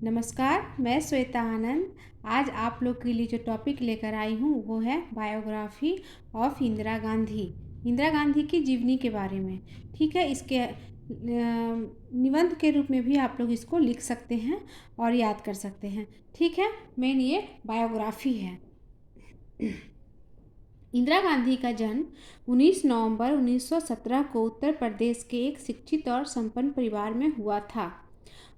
नमस्कार, मैं श्वेता आनंद। आज आप लोग के लिए जो टॉपिक लेकर आई हूँ वो है बायोग्राफी ऑफ इंदिरा गांधी। इंदिरा गांधी की जीवनी के बारे में। ठीक है, इसके निबंध के रूप में भी आप लोग इसको लिख सकते हैं और याद कर सकते हैं। ठीक है, मेन ये बायोग्राफी है। इंदिरा गांधी का जन्म 19 नवंबर 1917 को उत्तर प्रदेश के एक शिक्षित और संपन्न परिवार में हुआ था।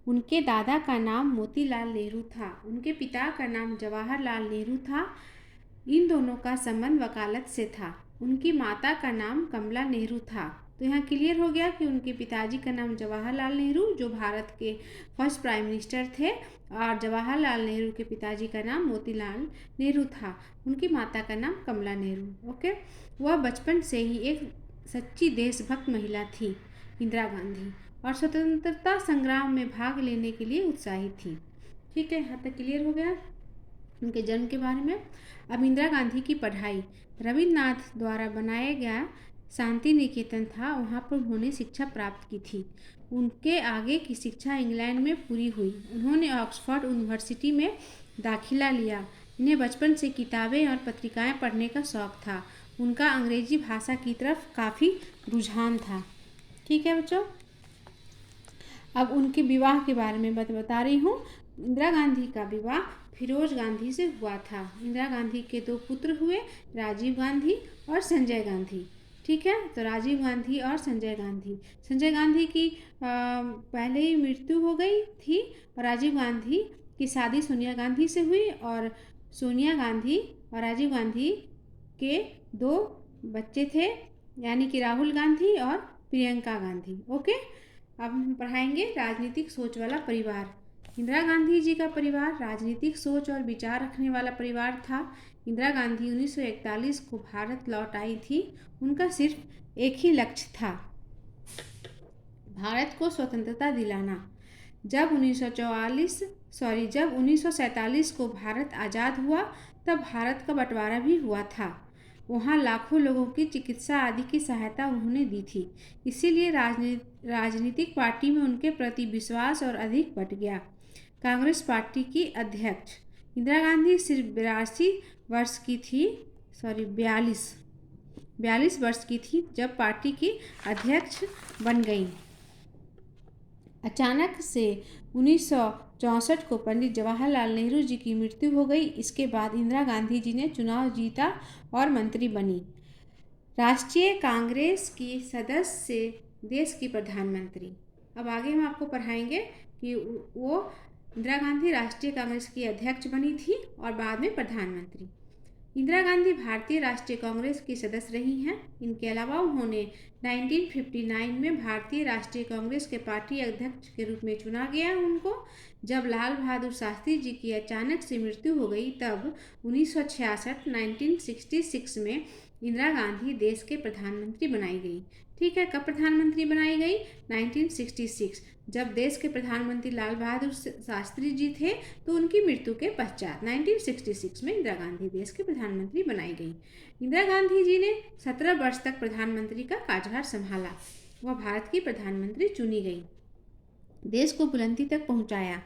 उनके दादा का नाम मोतीलाल नेहरू था। उनके पिता का नाम जवाहरलाल नेहरू था। इन दोनों का संबंध वकालत से था। उनकी माता का नाम कमला नेहरू था। तो यहाँ क्लियर हो गया कि उनके पिताजी का नाम जवाहरलाल नेहरू, जो भारत के फर्स्ट प्राइम मिनिस्टर थे, और जवाहरलाल नेहरू के पिताजी का नाम मोतीलाल नेहरू था। उनकी माता का नाम कमला नेहरू। ओके, वह बचपन से ही एक सच्ची देशभक्त महिला थी इंदिरा गांधी, और स्वतंत्रता संग्राम में भाग लेने के लिए उत्साहित थी। ठीक है, यहाँ तक क्लियर हो गया उनके जन्म के बारे में। अब इंदिरा गांधी की पढ़ाई रविन्द्रनाथ द्वारा बनाया गया शांति निकेतन था, वहाँ पर उन्होंने शिक्षा प्राप्त की थी। उनके आगे की शिक्षा इंग्लैंड में पूरी हुई। उन्होंने ऑक्सफोर्ड यूनिवर्सिटी में दाखिला लिया। इन्हें बचपन से किताबें और पत्रिकाएं पढ़ने का शौक था। उनका अंग्रेजी भाषा की तरफ काफ़ी रुझान था। ठीक है बच्चों, अब उनके विवाह के बारे में बता रही हूँ। इंदिरा गांधी का विवाह फिरोज गांधी से हुआ था। इंदिरा गांधी के दो पुत्र हुए, राजीव गांधी और संजय गांधी। ठीक है, तो राजीव गांधी और संजय गांधी। संजय गांधी की पहले ही मृत्यु हो गई थी, और राजीव गांधी की शादी सोनिया गांधी से हुई, और सोनिया गांधी और राजीव गांधी के दो बच्चे थे, यानी कि राहुल गांधी और प्रियंका गांधी। ओके, अब हम पढ़ाएंगे राजनीतिक सोच वाला परिवार। इंदिरा गांधी जी का परिवार राजनीतिक सोच और विचार रखने वाला परिवार था। इंदिरा गांधी 1941 को भारत लौट आई थी। उनका सिर्फ एक ही लक्ष्य था, भारत को स्वतंत्रता दिलाना। जब 1947 को भारत आज़ाद हुआ, तब भारत का बंटवारा भी हुआ था। वहाँ लाखों लोगों की चिकित्सा आदि की सहायता उन्होंने दी थी। इसीलिए राजनीतिक पार्टी में उनके प्रति विश्वास और अधिक बढ़ गया। कांग्रेस पार्टी की अध्यक्ष इंदिरा गांधी सिर्फ 42 वर्ष की थी जब पार्टी की अध्यक्ष बन गई। अचानक से 1964 को पंडित जवाहरलाल नेहरू जी की मृत्यु हो गई। इसके बाद इंदिरा गांधी जी ने चुनाव जीता और मंत्री बनी। राष्ट्रीय कांग्रेस की सदस्य से देश की प्रधानमंत्री। अब आगे हम आपको पढ़ाएंगे कि वो इंदिरा गांधी राष्ट्रीय कांग्रेस की अध्यक्ष बनी थी और बाद में प्रधानमंत्री। इंदिरा गांधी भारतीय राष्ट्रीय कांग्रेस की सदस्य रही हैं। इनके अलावा उन्होंने 1959 में भारतीय राष्ट्रीय कांग्रेस के पार्टी अध्यक्ष के रूप में चुना गया उनको। जब लाल बहादुर शास्त्री जी की अचानक से मृत्यु हो गई, तब 1966 में इंदिरा गांधी देश के प्रधानमंत्री बनाई गई। ठीक है, कब प्रधानमंत्री बनाई गई? 1966, जब देश के प्रधानमंत्री लाल बहादुर शास्त्री जी थे, तो उनकी मृत्यु के पश्चात 1966 में इंदिरा गांधी देश के प्रधानमंत्री बनाई गई। इंदिरा गांधी जी ने 17 वर्ष तक प्रधानमंत्री का कार्यभार संभाला। वह भारत की प्रधानमंत्री चुनी गई, देश को बुलंदी तक पहुंचाया।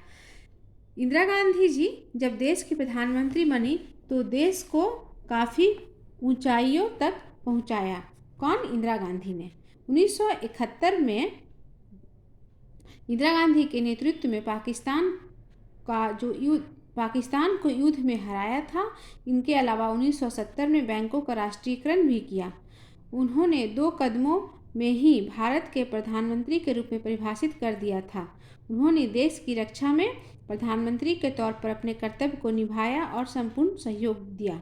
इंदिरा गांधी जी जब देश की प्रधानमंत्री बनी तो देश को काफ़ी ऊंचाइयों तक पहुंचाया। कौन? इंदिरा गांधी ने। 1971 में इंदिरा गांधी के नेतृत्व में पाकिस्तान को युद्ध में हराया था। इनके अलावा 1970 में बैंकों का राष्ट्रीयकरण भी किया। उन्होंने 2 कदमों में ही भारत के प्रधानमंत्री के रूप में परिभाषित कर दिया था। उन्होंने देश की रक्षा में प्रधानमंत्री के तौर पर अपने कर्तव्य को निभाया और संपूर्ण सहयोग दिया।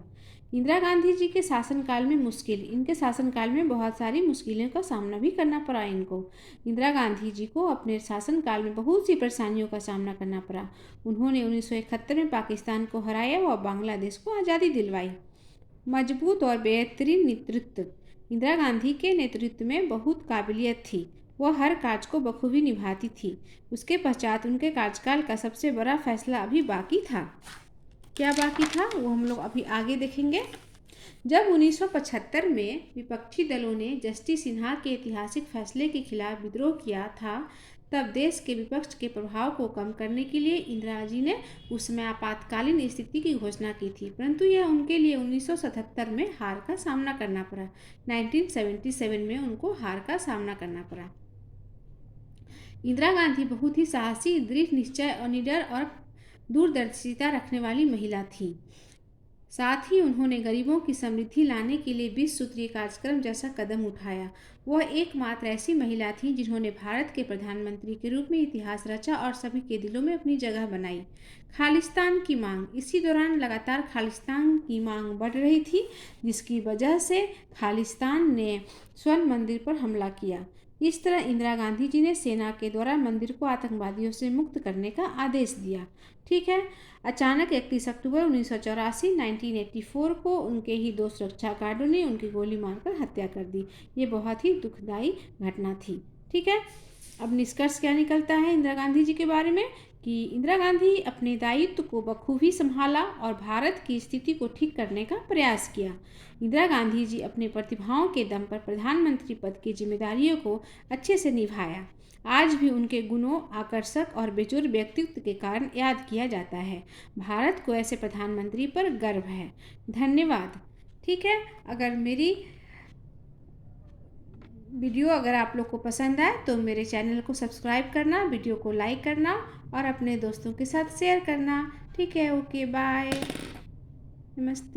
इंदिरा गांधी जी के शासनकाल में इनके शासनकाल में बहुत सारी मुश्किलों का सामना भी करना पड़ा इनको। इंदिरा गांधी जी को अपने शासनकाल में बहुत सी परेशानियों का सामना करना पड़ा। उन्होंने 1971 में पाकिस्तान को हराया और बांग्लादेश को आज़ादी दिलवाई। मजबूत और बेहतरीन नेतृत्व। इंदिरा गांधी के नेतृत्व में बहुत काबिलियत थी। वह हर कार्य को बखूबी निभाती थी। उसके पश्चात उनके कार्यकाल का सबसे बड़ा फैसला अभी बाकी था। क्या बाकी था वो हम लोग अभी आगे देखेंगे। जब 1975 में विपक्षी दलों ने जस्टिस सिन्हा के ऐतिहासिक फैसले के खिलाफ विद्रोह किया था, तब देश के विपक्ष के प्रभाव को कम करने के लिए इंदिरा जी ने उस समय आपातकालीन स्थिति की घोषणा की थी, परंतु यह उनके लिए 1977 में हार का सामना करना पड़ा। 1977 में उनको हार का सामना करना पड़ा। इंदिरा गांधी बहुत ही साहसी, दृढ़ निश्चय और निडर और दूरदर्शिता रखने वाली महिला थी। साथ ही उन्होंने गरीबों की समृद्धि लाने के लिए 20 सूत्रीय कार्यक्रम जैसा कदम उठाया। वह एकमात्र ऐसी महिला थी जिन्होंने भारत के प्रधानमंत्री के रूप में इतिहास रचा और सभी के दिलों में अपनी जगह बनाई। खालिस्तान की मांग। इसी दौरान लगातार खालिस्तान की मांग बढ़ रही थी, जिसकी वजह से खालिस्तान ने स्वर्ण मंदिर पर हमला किया। इस तरह इंदिरा गांधी जी ने सेना के द्वारा मंदिर को आतंकवादियों से मुक्त करने का आदेश दिया। ठीक है। अचानक 31 अक्टूबर 1984 1984 को उनके ही 2 सुरक्षा गार्डों ने उनकी गोली मारकर हत्या कर दी। ये बहुत ही दुखदाई घटना थी। ठीक है। अब निष्कर्ष क्या निकलता है इंदिरा गांधी जी के बारे में कि इंदिरा गांधी अपने दायित्व को बखूबी संभाला और भारत की स्थिति को ठीक करने का प्रयास किया। इंदिरा गांधी जी अपने प्रतिभाओं के दम पर प्रधानमंत्री पद की जिम्मेदारियों को अच्छे से निभाया। आज भी उनके गुणों, आकर्षक और बेजोड़ व्यक्तित्व के कारण याद किया जाता है। भारत को ऐसे प्रधानमंत्री पर गर्व है। धन्यवाद। ठीक है। अगर मेरी वीडियो अगर आप लोग को पसंद आए तो मेरे चैनल को सब्सक्राइब करना, वीडियो को लाइक करना और अपने दोस्तों के साथ शेयर करना। ठीक है। ओके, बाय, नमस्ते।